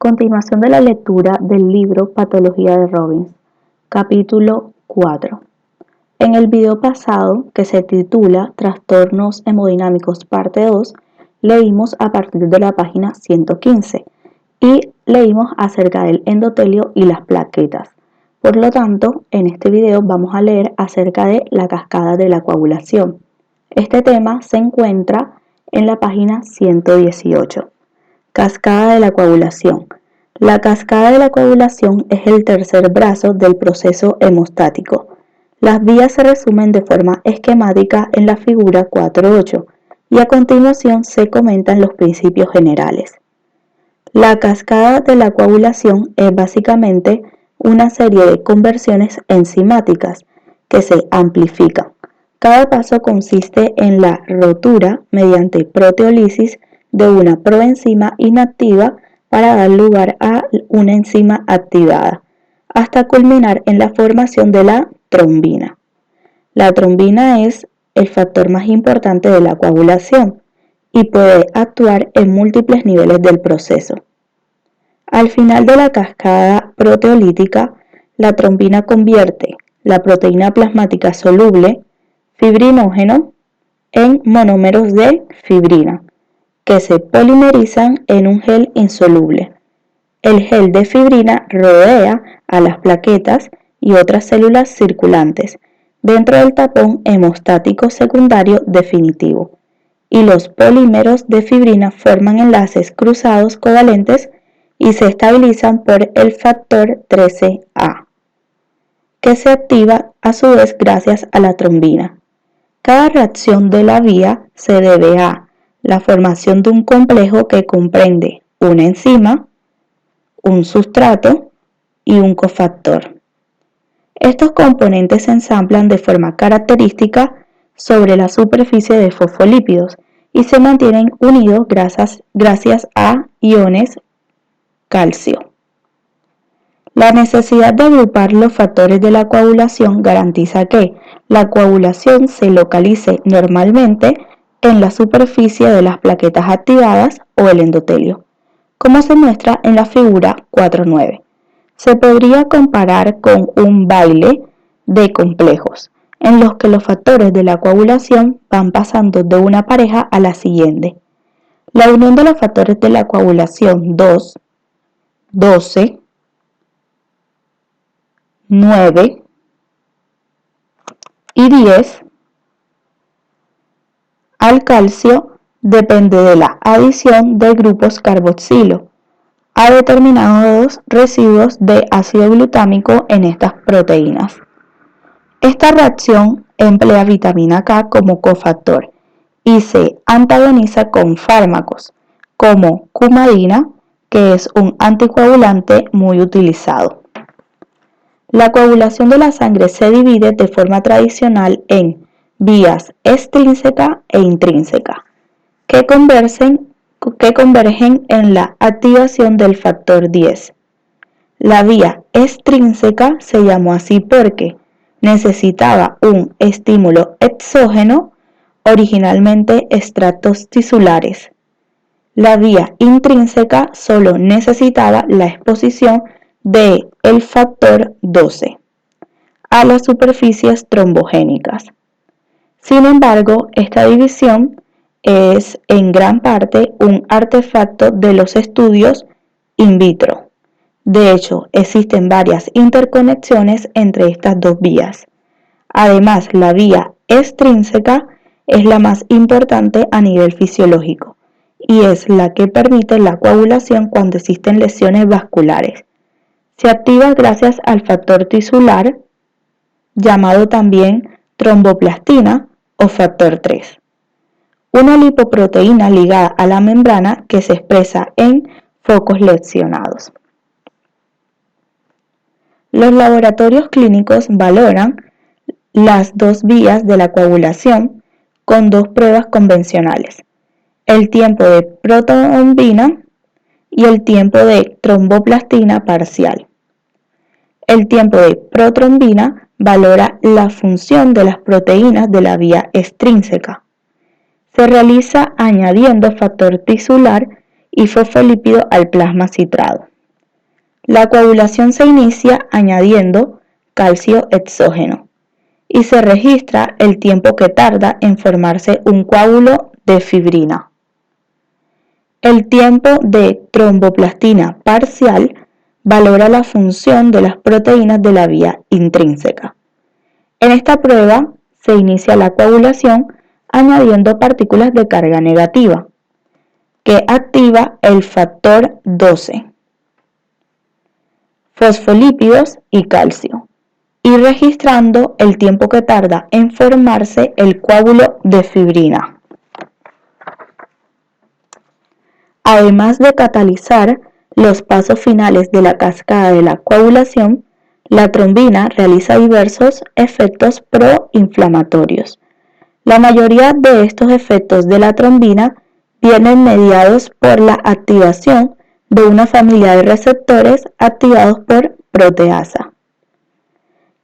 Continuación de la lectura del libro Patología de Robbins, capítulo 4. En el video pasado, que se titula Trastornos hemodinámicos parte 2, leímos a partir de la página 115 y leímos acerca del endotelio y las plaquetas. Por lo tanto, en este video vamos a leer acerca de la cascada de la coagulación. Este tema se encuentra en la página 118. Cascada de la coagulación. La cascada de la coagulación es el tercer brazo del proceso hemostático. Las vías se resumen de forma esquemática en la figura 4.8 y a continuación se comentan los principios generales. La cascada de la coagulación es básicamente una serie de conversiones enzimáticas que se amplifican. Cada paso consiste en la rotura mediante proteólisis de una proenzima inactiva para dar lugar a una enzima activada, hasta culminar en la formación de la trombina. La trombina es el factor más importante de la coagulación y puede actuar en múltiples niveles del proceso. Al final de la cascada proteolítica, la trombina convierte la proteína plasmática soluble, fibrinógeno, en monómeros de fibrina, que se polimerizan en un gel insoluble. El gel de fibrina rodea a las plaquetas y otras células circulantes dentro del tapón hemostático secundario definitivo, y los polímeros de fibrina forman enlaces cruzados covalentes y se estabilizan por el factor 13A, que se activa a su vez gracias a la trombina. Cada reacción de la vía se debe a la formación de un complejo que comprende una enzima, un sustrato y un cofactor. Estos componentes se ensamblan de forma característica sobre la superficie de fosfolípidos y se mantienen unidos gracias a iones calcio. La necesidad de agrupar los factores de la coagulación garantiza que la coagulación se localice normalmente en la superficie de las plaquetas activadas o el endotelio, como se muestra en la figura 4.9. Se podría comparar con un baile de complejos, en los que los factores de la coagulación van pasando de una pareja a la siguiente. La unión de los factores de la coagulación 2, 12, 9 y 10 al calcio depende de la adición de grupos carboxilo a determinados residuos de ácido glutámico en estas proteínas. Esta reacción emplea vitamina K como cofactor y se antagoniza con fármacos como cumarina, que es un anticoagulante muy utilizado. La coagulación de la sangre se divide de forma tradicional en vías extrínseca e intrínseca, que convergen en la activación del factor 10. La vía extrínseca se llamó así porque necesitaba un estímulo exógeno, originalmente extractos tisulares. La vía intrínseca solo necesitaba la exposición del factor 12 a las superficies trombogénicas. Sin embargo, esta división es en gran parte un artefacto de los estudios in vitro. De hecho, existen varias interconexiones entre estas dos vías. Además, la vía extrínseca es la más importante a nivel fisiológico y es la que permite la coagulación cuando existen lesiones vasculares. Se activa gracias al factor tisular, llamado también tromboplastina o factor 3, una lipoproteína ligada a la membrana que se expresa en focos lesionados. Los laboratorios clínicos valoran las dos vías de la coagulación con dos pruebas convencionales: el tiempo de protrombina y el tiempo de tromboplastina parcial. El tiempo de protrombina valora la función de las proteínas de la vía extrínseca. Se realiza añadiendo factor tisular y fosfolípido al plasma citrado. La coagulación se inicia añadiendo calcio exógeno y se registra el tiempo que tarda en formarse un coágulo de fibrina. El tiempo de tromboplastina parcial valora la función de las proteínas de la vía intrínseca. En esta prueba se inicia la coagulación añadiendo partículas de carga negativa, que activa el factor 12, fosfolípidos y calcio, y registrando el tiempo que tarda en formarse el coágulo de fibrina. Además de catalizar los pasos finales de la cascada de la coagulación, la trombina realiza diversos efectos proinflamatorios. La mayoría de estos efectos de la trombina vienen mediados por la activación de una familia de receptores activados por proteasa,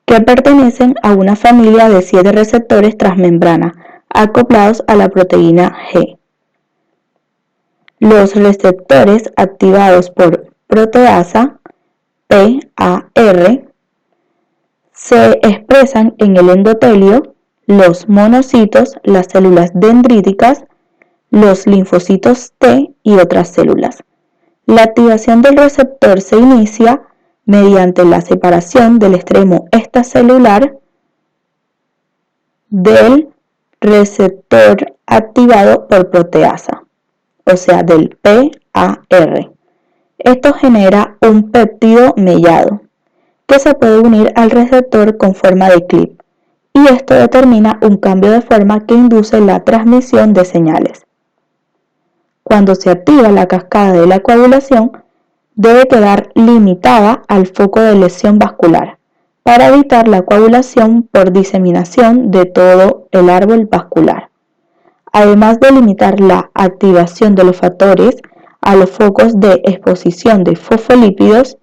que pertenecen a una familia de 7 receptores transmembrana acoplados a la proteína G. Los receptores activados por proteasa, PAR, se expresan en el endotelio, los monocitos, las células dendríticas, los linfocitos T y otras células. La activación del receptor se inicia mediante la separación del extremo extracelular del receptor activado por proteasa, o sea, del PAR. Esto genera un péptido mellado que se puede unir al receptor con forma de clip, y esto determina un cambio de forma que induce la transmisión de señales. Cuando se activa la cascada de la coagulación, debe quedar limitada al foco de lesión vascular para evitar la coagulación por diseminación de todo el árbol vascular. Además de limitar la activación de los factores a los focos de exposición de fosfolípidos,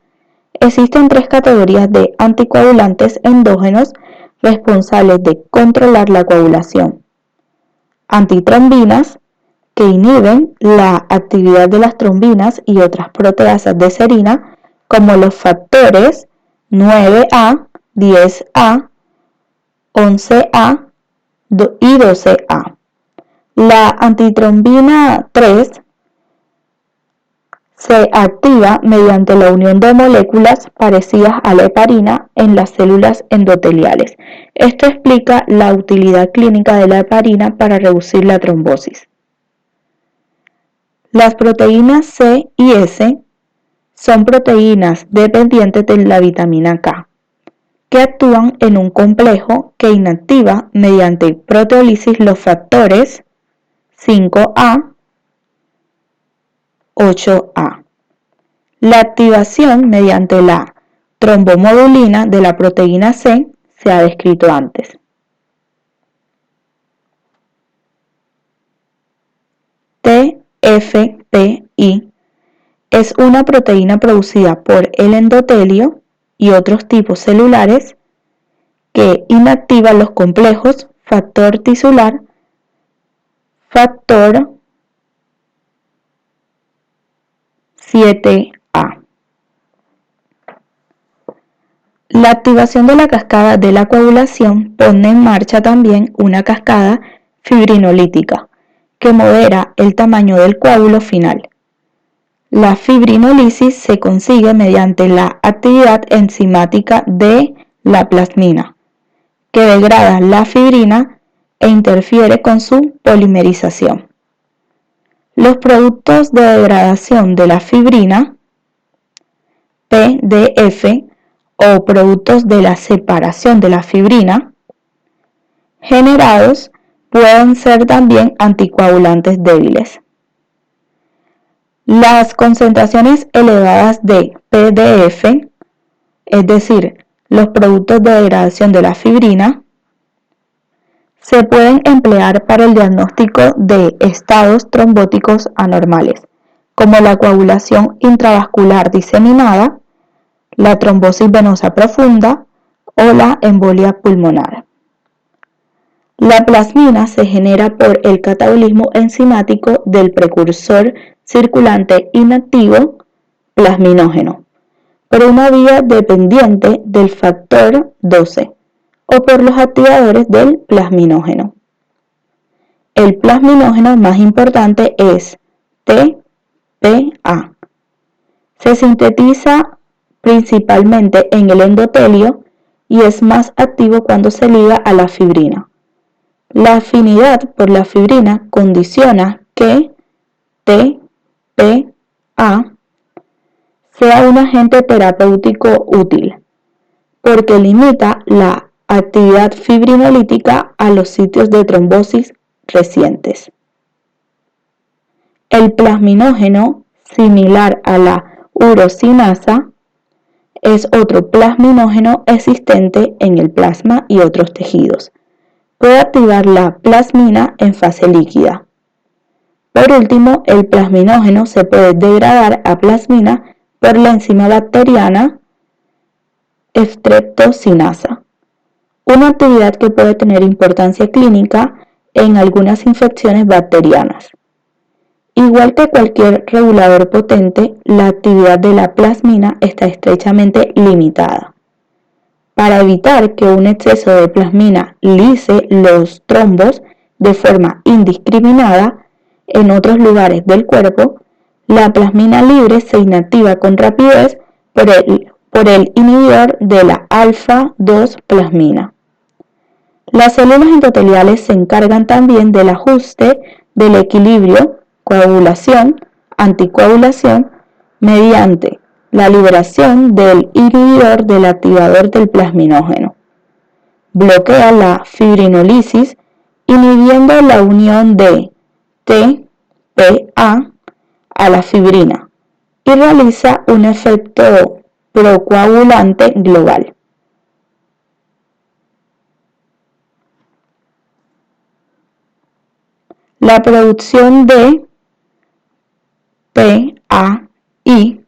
existen 3 categorías de anticoagulantes endógenos responsables de controlar la coagulación: antitrombinas, que inhiben la actividad de las trombinas y otras proteasas de serina, como los factores 9A, 10A, 11A y 12A. La antitrombina 3 se activa mediante la unión de moléculas parecidas a la heparina en las células endoteliales. Esto explica la utilidad clínica de la heparina para reducir la trombosis. Las proteínas C y S son proteínas dependientes de la vitamina K, que actúan en un complejo que inactiva mediante proteólisis los factores 5A, 8A. La activación mediante la trombomodulina de la proteína C se ha descrito antes. TFPI es una proteína producida por el endotelio y otros tipos celulares que inactiva los complejos factor tisular, factor 7A. La activación de la cascada de la coagulación pone en marcha también una cascada fibrinolítica que modera el tamaño del coágulo final. La fibrinólisis se consigue mediante la actividad enzimática de la plasmina, que degrada la fibrina e interfiere con su polimerización. Los productos de degradación de la fibrina, PDF, o productos de la separación de la fibrina, generados pueden ser también anticoagulantes débiles. Las concentraciones elevadas de PDF, es decir, los productos de degradación de la fibrina, se pueden emplear para el diagnóstico de estados trombóticos anormales, como la coagulación intravascular diseminada, la trombosis venosa profunda o la embolia pulmonar. La plasmina se genera por el catabolismo enzimático del precursor circulante inactivo plasminógeno, por una vía dependiente del factor 12 o por los activadores del plasminógeno. El plasminógeno más importante es TPA. Se sintetiza principalmente en el endotelio y es más activo cuando se liga a la fibrina. La afinidad por la fibrina condiciona que TPA sea un agente terapéutico útil, porque limita la actividad fibrinolítica a los sitios de trombosis recientes. El plasminógeno, similar a la urosinasa, es otro plasminógeno existente en el plasma y otros tejidos. Puede activar la plasmina en fase líquida. Por último, el plasminógeno se puede degradar a plasmina por la enzima bacteriana streptocinasa, una actividad que puede tener importancia clínica en algunas infecciones bacterianas. Igual que cualquier regulador potente, la actividad de la plasmina está estrechamente limitada. Para evitar que un exceso de plasmina lise los trombos de forma indiscriminada en otros lugares del cuerpo, la plasmina libre se inactiva con rapidez por el inhibidor de la alfa-2 plasmina. Las células endoteliales se encargan también del ajuste del equilibrio coagulación-anticoagulación mediante la liberación del inhibidor del activador del plasminógeno. Bloquea la fibrinólisis inhibiendo la unión de TPA a la fibrina y realiza un efecto procoagulante global. La producción de PAI,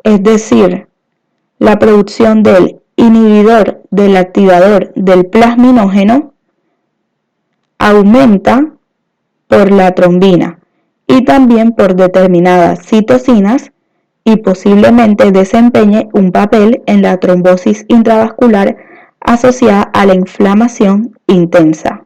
es decir, la producción del inhibidor del activador del plasminógeno, aumenta por la trombina y también por determinadas citocinas y posiblemente desempeñe un papel en la trombosis intravascular asociada a la inflamación intensa.